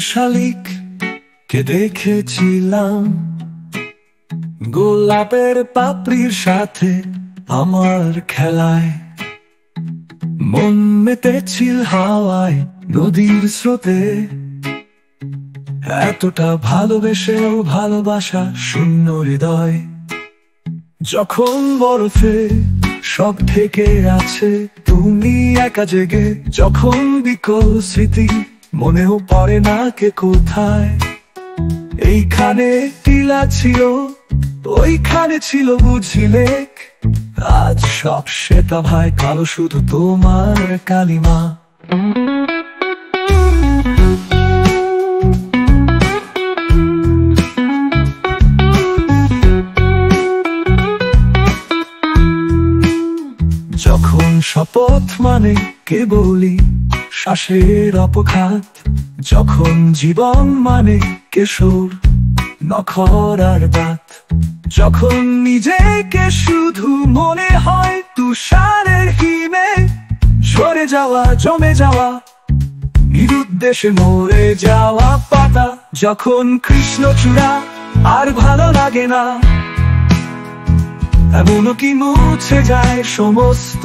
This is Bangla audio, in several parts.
শালিক কে দেখেছিলাম গোলাপের পাপড়ির সাথে আমার খেলায়। মন মেতেছিল হাওয়ায় নদীর স্রোতে, এতটা ভালোবেসেও ভালোবাসা শূন্য হৃদয়। যখন বরফে সব ঢেকে আছে, তুমি একা জেগে, যখন বিকল স্মৃতি মনেও পড়ে না কে কোথায়। এইখানে টিলা ছিল, ওইখানে ছিল বুঝিলে, আজ সব সেটা ভাই কালো, শুধু তোমার কালিমা। যখন শপথ মানে কেবলই শ্বাসের অপঘাত, যখন জীবন মানে কেশর নখর আর দাঁত, যখন নিজেকে শুধু মনে হয় তুষারের হিমে ঝরে যাওয়া, জমে যাওয়া, নিরুদ্দেশে মরে যাওয়া পাতা, যখন কৃষ্ণচূড়া আর ভালো লাগে না, এমনও কি মুছে যায় সমস্ত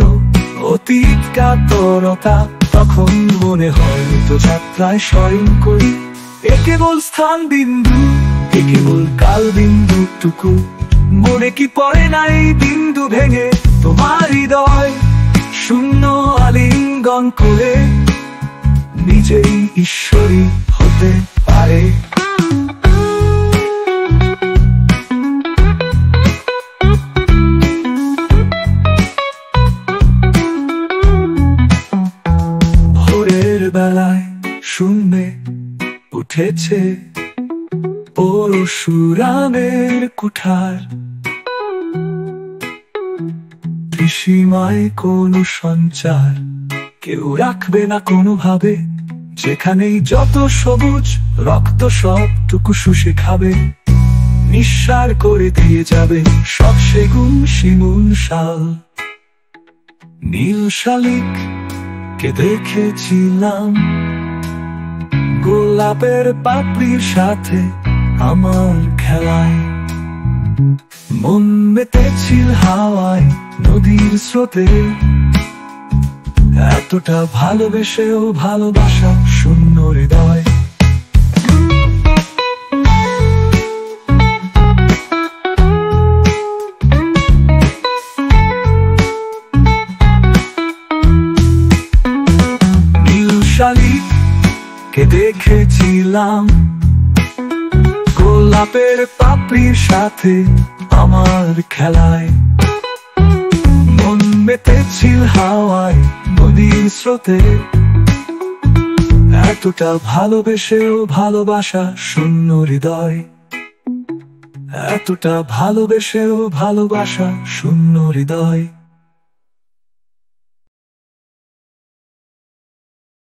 অতীত কাতরতা, তখন মনে হয় তো যাত্রায় স্মরণ করি এ কেবল স্থান বিন্দু, এ কেবল কাল বিন্দু টুকু। মনে কি পড়ে না এই বিন্দু ভেঙে তোমার হৃদয় শূন্য আলিঙ্গন করে নিজেই ঈশ্বরী হতে পারে। বেলায় শূন্যে উঠেছে পরশুরামের কুঠার, ত্রিসীমায় কোনো সঞ্চার কেউ রাখবে না কোনোভাবে, যেখানেই যত সবুজ রক্ত সবটুকু শুষে খাবে, নিঃসার করে দিয়ে যাবে সব সেগুন শিমুল শাল। নীল শালিক কে দেখেছিলাম গোলাপের পাপড়ির সাথে আমার খেলায়। মন মেতেছিল হাওয়ায় নদীর স্রোতে, এতটা ভালোবেসেও ভালোবাসা শূন্য হৃদয়। শালিক কে দেখেছিলাম গোলাপের পাপড়ির সাথে আমার খেলায়। মন মেতেছিল হাওয়ায় নদীর স্রোতে, এতটা ভালোবেসেও ভালোবাসা শূন্য হৃদয়, এতটা ভালোবেসেও ভালোবাসা শূন্য হৃদয়।